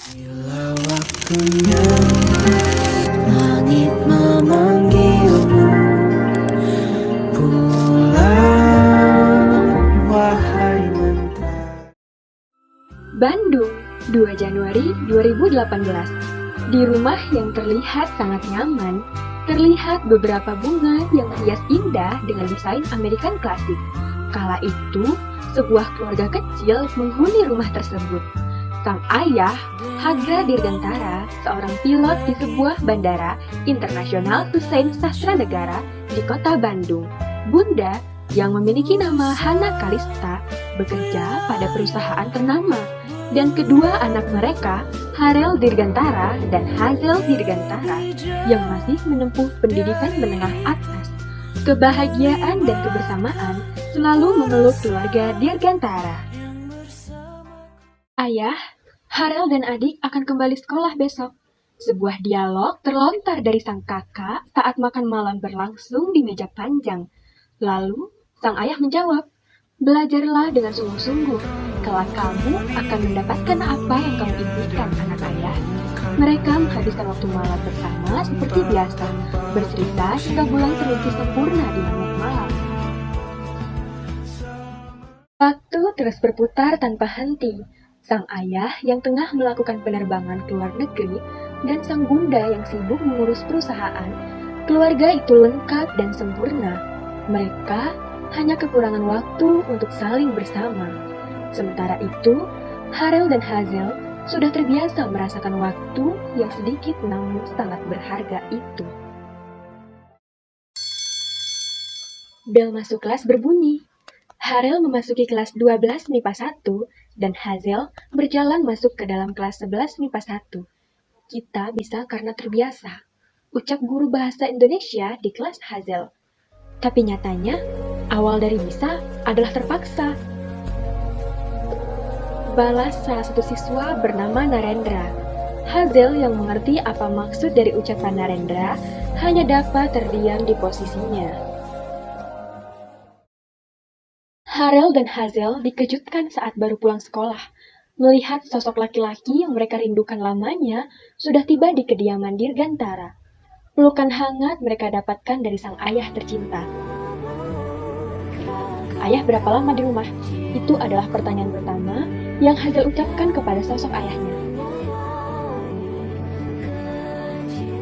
Bila waktunya langit memanggilmu pulang, wahai mentari. Bandung, 2 Januari 2018. Di rumah yang terlihat sangat nyaman, terlihat beberapa bunga yang hias indah dengan desain American klasik. Kala itu, sebuah keluarga kecil menghuni rumah tersebut. Sang ayah, Haga Dirgantara, seorang pilot di sebuah bandara internasional Hussein Sastranegara di kota Bandung. Bunda, yang memiliki nama Hana Kalista, bekerja pada perusahaan ternama. Dan kedua anak mereka, Harel Dirgantara dan Hazel Dirgantara, yang masih menempuh pendidikan menengah atas. Kebahagiaan dan kebersamaan selalu memeluk keluarga Dirgantara. Ayah, Harel dan adik akan kembali sekolah besok. Sebuah dialog terlontar dari sang kakak saat makan malam berlangsung di meja panjang. Lalu, sang ayah menjawab, "Belajarlah dengan sungguh-sungguh, kelak kamu akan mendapatkan apa yang kamu impikan, anak ayah." Mereka menghabiskan waktu malam bersama seperti biasa, bercerita hingga bulan terluncur sempurna di langit malam. Waktu terus berputar tanpa henti. Sang ayah yang tengah melakukan penerbangan ke luar negeri dan sang bunda yang sibuk mengurus perusahaan, keluarga itu lengkap dan sempurna. Mereka hanya kekurangan waktu untuk saling bersama. Sementara itu, Harel dan Hazel sudah terbiasa merasakan waktu yang sedikit namun sangat berharga itu. Bel masuk kelas berbunyi. Harel memasuki kelas 12 MIPA 1 dan Hazel berjalan masuk ke dalam kelas 11 MIPA 1. "Kita bisa karena terbiasa," ucap guru bahasa Indonesia di kelas Hazel. Tapi nyatanya, awal dari bisa adalah terpaksa. Balas salah satu siswa bernama Narendra. Hazel yang mengerti apa maksud dari ucapan Narendra hanya dapat terdiam di posisinya. Harel dan Hazel dikejutkan saat baru pulang sekolah, melihat sosok laki-laki yang mereka rindukan lamanya sudah tiba di kediaman Dirgantara. Pelukan hangat mereka dapatkan dari sang ayah tercinta. "Ayah berapa lama di rumah?" Itu adalah pertanyaan pertama yang Hazel ucapkan kepada sosok ayahnya.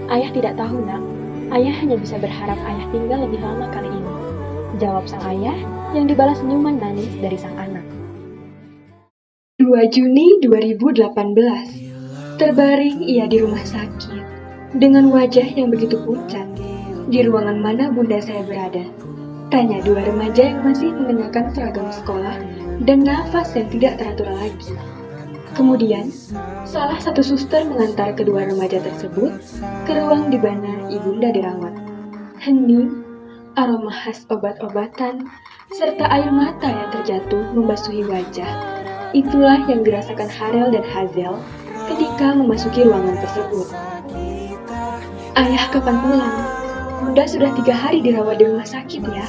"Ayah tidak tahu, Nak. Ayah hanya bisa berharap ayah tinggal lebih lama kali ini," jawab sang ayah yang dibalas senyuman manis dari sang anak. 2 Juni 2018. Terbaring ia di rumah sakit, dengan wajah yang begitu pucat. "Di ruangan mana bunda saya berada?" tanya dua remaja yang masih mengenakan seragam sekolah dan nafas yang tidak teratur lagi. Kemudian, salah satu suster mengantar kedua remaja tersebut ke ruang di mana ibunda dirawat. Hening, aroma khas obat-obatan, serta air mata yang terjatuh membasuhi wajah. Itulah yang dirasakan Harel dan Hazel ketika memasuki ruangan tersebut. "Ayah kapan pulang? Bunda sudah 3 hari dirawat di rumah sakit ya,"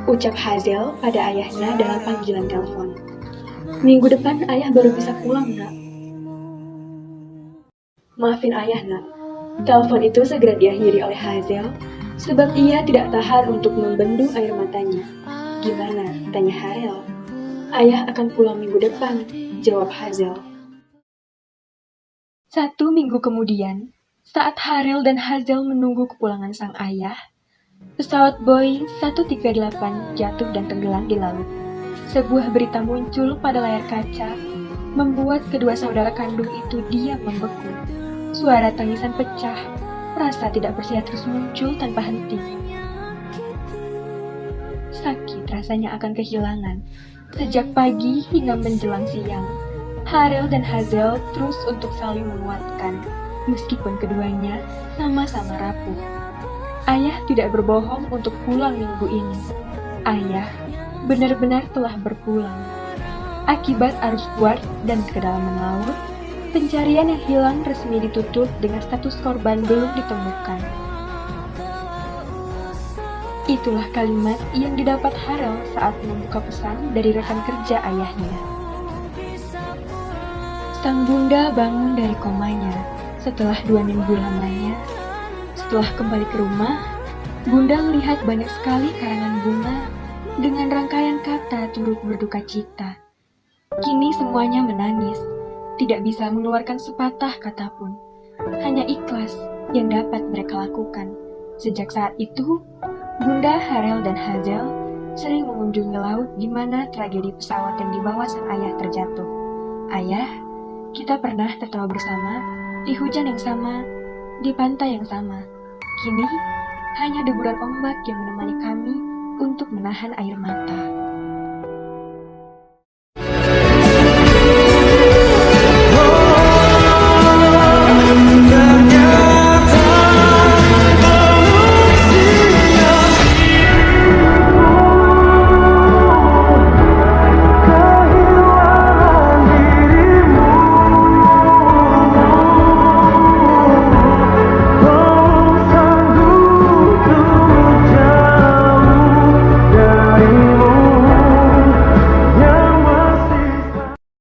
ucap Hazel pada ayahnya dalam panggilan telepon. "Minggu depan ayah baru bisa pulang, Nak." "Maafin ayah, Nak." Telepon itu segera diakhiri oleh Hazel sebab ia tidak tahan untuk membendung air matanya. "Gimana?" tanya Harel. "Ayah akan pulang minggu depan," jawab Hazel. 1 minggu kemudian, saat Harel dan Hazel menunggu kepulangan sang ayah, pesawat Boeing 738 jatuh dan tenggelam di laut. Sebuah berita muncul pada layar kaca, membuat kedua saudara kandung itu diam membeku. Suara tangisan pecah, rasa tidak percaya terus muncul tanpa henti. Sakit rasanya akan kehilangan. Sejak pagi hingga menjelang siang, Harel dan Hazel terus untuk saling menguatkan, meskipun keduanya sama-sama rapuh. Ayah tidak berbohong untuk pulang minggu ini. Ayah benar-benar telah berpulang. Akibat arus kuat dan kedalaman laut, pencarian yang hilang resmi ditutup dengan status korban belum ditemukan. Itulah kalimat yang didapat Harel saat membuka pesan dari rekan kerja ayahnya. Sang bunda bangun dari komanya setelah 2 minggu lamanya. Setelah kembali ke rumah, bunda melihat banyak sekali karangan bunga dengan rangkaian kata turut berduka cita. Kini semuanya menangis, tidak bisa mengeluarkan sepatah kata pun. Hanya ikhlas yang dapat mereka lakukan. Sejak saat itu, Bunda Harel dan Hazel sering mengunjungi laut di mana tragedi pesawat yang dibawa sang ayah terjatuh. Ayah, kita pernah tertawa bersama di hujan yang sama, di pantai yang sama. Kini, hanya deburan ombak yang menemani kami untuk menahan air mata.